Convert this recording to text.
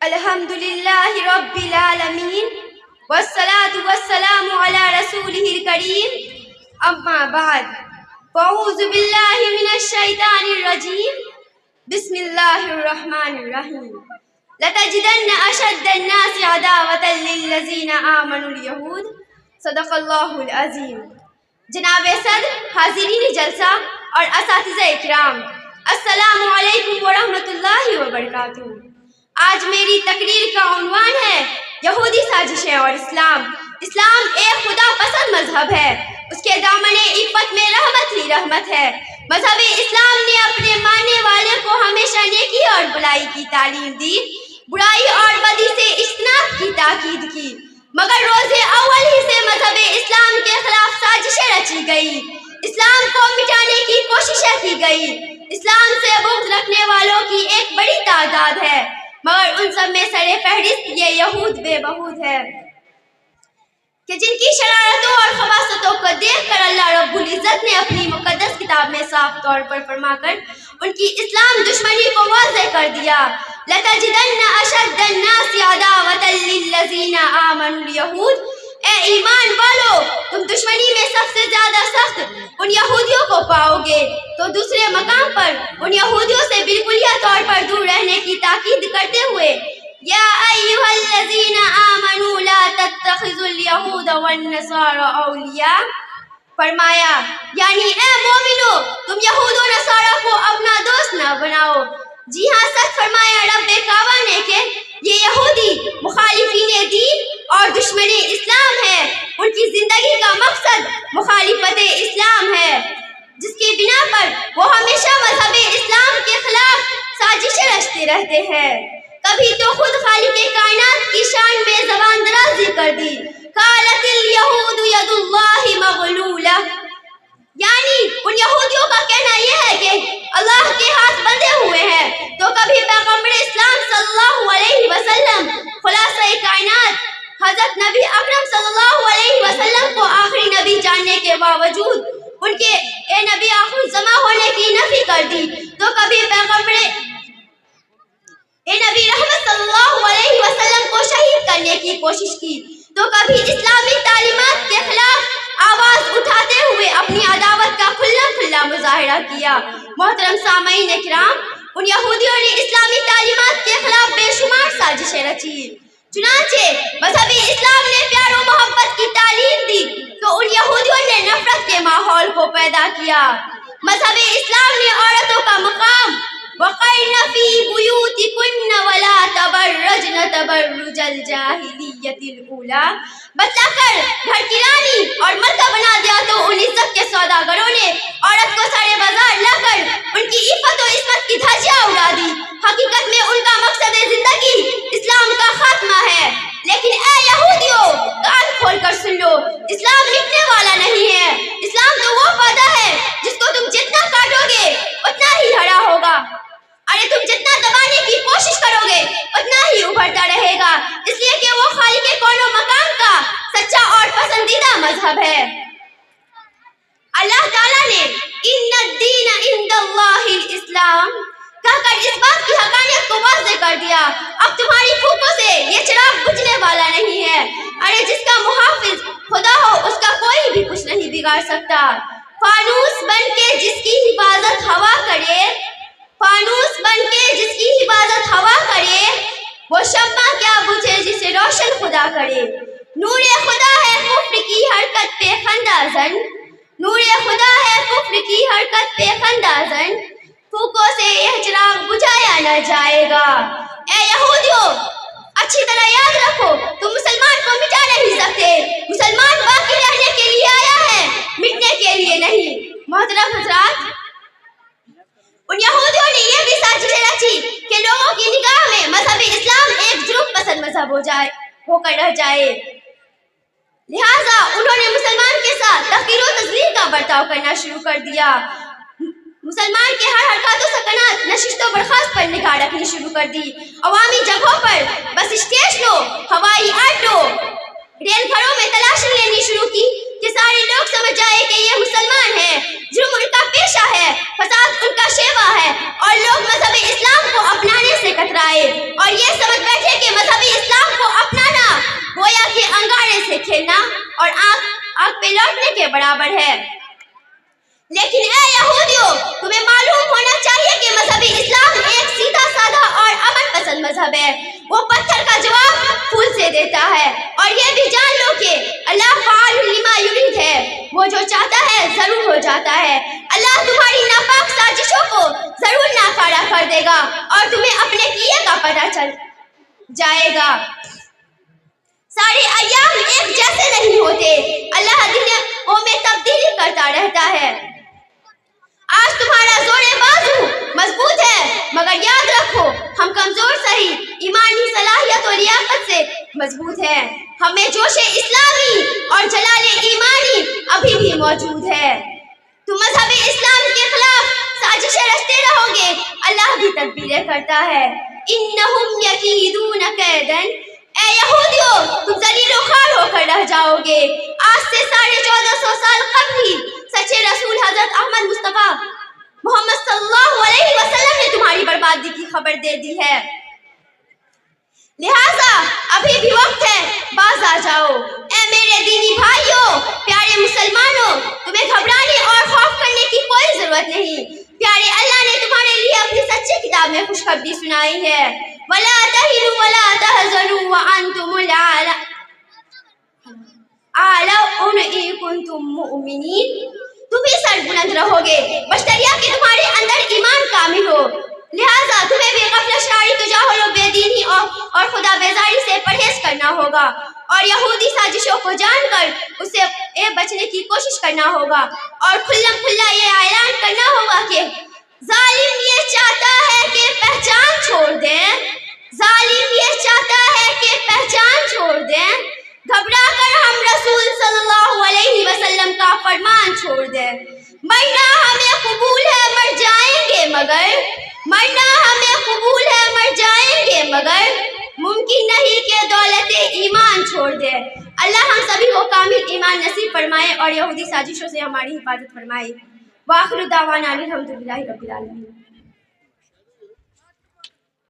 الحمد للہ رب العالمین والصلاة والسلام علی رسولہ الکریم اما بعد فاعوذ باللہ من الشیطان الرجیم بسم اللہ الرحمن الرحیم لتجدن اشد الناس عداوة للذین آمنوا اليہود صدق اللہ العظیم۔ جناب صدر، حاضرین جلسہ اور اساتذہ اکرام، السلام علیکم ورحمۃ اللہ وبرکاتہ۔ آج میری تقریر کا عنوان ہے یہودی سازشیں اور اسلام۔ اسلام ایک خدا پسند مذہب ہے، اس کے دامن عفت میں رحمت ہی رحمت ہے۔ مذہب اسلام نے اپنے ماننے والے کو ہمیشہ نیکی اور بلائی کی تعلیم دی، برائی اور بدی سے اجتناب کی تاکید کی، مگر روز اول ہی سے مذہب اسلام کے خلاف سازشیں رچی گئی، اسلام کو مٹانے کی کوششیں کی گئی۔ اسلام سے بغض رکھنے والوں کی ایک بڑی تعداد ہے، مگر ان سب میں سر فہرست یہ یہود بے بہود ہے کہ جن کی شرارتوں اور خباثتوں کو دیکھ کر اللہ رب العزت نے اپنی مقدس کتاب میں صاف طور پر فرما کر ان کی اسلام دشمنی کو واضح کر دیا۔ لَتَجِدَنَّ أَشَدَّ النَّاسِ عَدَاوَةً لِلَّذِينَ آمَنُوا الْيَهُودَ، اے ایمان والو، تم دشمنی میں سب سے زیادہ سخت ان یہودیوں کو پاؤ گے۔ تو دوسرے مقام پر ان یہودیوں سے بالکلیہ طور پر دور رہنے کی تاکید کرتے ہوئے یا ایھا الذین آمنوا لا تتخذوا الیہود والنصارى اولیاء فرمایا، یعنی اے مومنو، تم یہود و نصارہ کو اپنا دوست نہ بناؤ۔ جی ہاں، سچ فرمایا رب کعبہ نے کہ یہ یہودی مخالفین دین اور دشمن اسلام ہے، ان کی زندگی کا مقصد مخالفت اسلام ہے، جس کی بنا پر وہ ہمیشہ مذہب اسلام کے خلاف سازشیں رچتے رہتے ہیں۔ کبھی تو خود خالق کائنات کی شان میں زبان درازی کر دی، قالت الیہود ید اللہ مغلولہ، یعنی ان یہودیوں کا کہنا یہ ہے کہ اللہ کے ہاتھ بندھے ہوئے ہیں۔ تو کبھی پیغمبر اسلام صلی اللہ علیہ وسلم خلاصہ کائنات حضرت نبی اکرم صلی اللہ علیہ وسلم کو آخری نبی جاننے کے باوجود ان کے اے نبی آخر الزمان ہونے کی نفی کر دی۔ تو کبھی پیغمبر اے نبی رحمت صلی اللہ علیہ وسلم کو شہید کرنے کی کوشش کی۔ تو کبھی اسلامی تعلیمات کے خلاف آواز اٹھاتے ہوئے اپنی عداوت کا کھلا مظاہرہ کیا۔ محترم سامعین اکرام، ان یہودیوں نے اسلامی تعلیمات کے خلاف بے شمار سازشیں رچی، چنانچہ مذہب اسلام نے پیار و محبت کی تعلیم دی تو ان یہودیوں نے نفرت کے ماحول کو پیدا کیا۔ مذہب اسلام نے عورتوں کا مقام وَقَرْنَ فِي بُيُوتِكُنَّ وَلَا تَبَرَّجْنَ تَبَرُّجَ الْجَاهِلِيَّةِ الْأُولَىٰ بتلا کر گھر کی رانی اور ملکہ بنا دیا تو ان عزت کے سوداگروں نے عورت کو سارے بازار لا کر ان کی عفت و عصمت کی دھجیاں اڑا دی۔ حقیقت میں ان کا مقصد زندگی اسلام کا خاتمہ ہے، لیکن اے یہودیوں، کان کھول کر سن لو، اسلام مٹنے والا نہیں ہے۔ اسلام تو وہ پودا ہے جس کو تم جتنا کاٹو گے اتنا ہی ہرا ہوگا، ارے تم جتنا دبانے کی کوشش کرو گے اتنا ہی ابھرتا رہے گا، اس لیے کہ وہ خالق کون و مکان کا سچا اور پسندیدہ مذہب ہے۔ اللہ تعالیٰ نے ان الدین عند اللہ الاسلام کہہ کر اس بات کی حقانیت کو واضح کر دیا۔ اب تمہاری پھوکوں سے یہ چراغ بجھنے والا نہیں ہے، ارے جس کا محافظ خدا ہو اس کا کوئی بھی کچھ نہیں بگاڑ سکتا۔ فانوس بن کے جس کی حفاظت ہوا کرے، فانوس بن کے جس کی حفاظت ہوا کرے، وہ شمع کیا بجھے جسے روشن خدا کرے۔ نور خدا ہے کفر کی حرکت پہ خندہ زن، نور خدا ہے کفر کی حرکت پہ خندہ زن، پھوکوں سے یہ چراغ بجھایا نہ جائے گا۔ اے یہودیوں، اچھی طرح یاد رکھو، تم مسلمان کو مٹا نہیں سکتے، مسلمان باقی رہنے کے لیے آیا ہے، مٹنے کے لیے نہیں۔ محترم حضرات، ان یہودیوں نے یہ بھی سازشیں رچی کہ لوگوں کی نگاہ میں مذہب اسلام ایک جرم پسند مذہب ہو کر رہ جائے، لہٰذا انہوں نے مسلمان کے ساتھ تحقیر و تذلیل کا برتاؤ کرنا شروع کر دیا۔ مسلمان کے ہر حرکات و سکنات، نشست و برخاست پر نگاہ رکھنی شروع کر دی۔ عوامی جگہوں پر، بس اسٹیشنوں، ہوائی اڈوں، ریل گھروں میں تلاشی لینی شروع کی کہ سارے لوگ سمجھ جائے کہ یہ مسلمان ہیں، جرم ان کا پیشہ ہے، فساد ان کا شیوا ہے، اور لوگ مذہب اسلام کو اپنانے سے کترائے اور یہ سمجھ بیٹھے کھیلنا اور آگ پہ لوٹنے کے برابر ہے۔ لیکن اے یہودیوں، تمہیں معلوم ہونا چاہیے کہ مذہب اسلام ایک سیدھا سادہ اور امن پسند مذہب ہے۔ وہ پتھر کا جواب پھول سے دیتا ہے، اور یہ بھی جان لو کہ اللہ فعال لما یرید ہے، وہ جو چاہتا ہے ضرور ہو جاتا ہے۔ اللہ تمہاری ناپاک سازشوں کو ضرور ناکارہ کر دے گا اور تمہیں اپنے کیے کا پتہ چل جائے گا۔ سارے ایام ایک جیسے نہیں ہوتے، اللہ دنوں میں تبدیلی کرتا رہتا ہے۔ آج تمہارا زور بازو مضبوط ہے، مگر یاد رکھو ہم کمزور سہی ایمانی صلاحیت اور لیاقت سے مضبوط ہیں۔ ہمیں جوش اسلامی اور جلال ایمانی ابھی بھی موجود ہے۔ تم مذہب اسلام کے خلاف سازشیں رچتے رہو گے، اللہ بھی تدبیریں کرتا ہے۔ انہم یکیدون کیدن، اے یہودیوں تم ذلیل و خوار ہو کر رہ جاؤ گے۔ آج سے 1450 سال قبل ہی سچے رسول حضرت احمد مصطفیٰ محمد صلی اللہ علیہ وسلم نے تمہاری بربادی کی خبر دے دی ہے، لہٰذا ابھی بھی وقت ہے، باز آ جاؤ۔ اے میرے دینی بھائیوں، پیارے مسلمانوں، تمہیں گھبرانے اور خوف کرنے کی کوئی ضرورت نہیں۔ پیارے اللہ نے تمہارے لیے اپنی سچی کتاب میں خوشخبری سنائی ہے۔ وَلَا تَهِنُوا وَلَا تَحْزَنُوا وَأَنْتُمُ الْأَعْلَوْنَ إِن كُنتُم مُّؤْمِنِينَ، تم ہی سر بلند رہو گے بشتریا کہ تمہارے اندر ایمان کامل ہو، لہٰذا تمہیں بھی غفلت، شراری، تجاہل و بے دینی اور خدا بیزاری سے پرہیز کرنا ہوگا، اور یہودی سازشوں کو جان کر اس سے بچنے کی کوشش کرنا ہوگا، اور کھلم کھلا یہ اعلان کرنا ہوگا کہ ظالم یہ چاہتا ہے کہ پہچان چھوڑ دیں، ظالم یہ چاہتا ہے کہ پہچان چھوڑ دیں، گھبرا کر ہم رسول صلی اللہ علیہ وسلم کا فرمان چھوڑ دیں۔ مرنا ہمیں قبول ہے مر جائیں گے مگر، مرنا ہمیں قبول ہے مر جائیں گے مگر، ممکن نہیں کہ دولت ایمان چھوڑ دے۔ اللہ ہم سبھی کو کامل ایمان نصیب فرمائے اور یہودی سازشوں سے ہماری حفاظت فرمائے۔ وآخر دعوانا الحمدللہ رب العالمین۔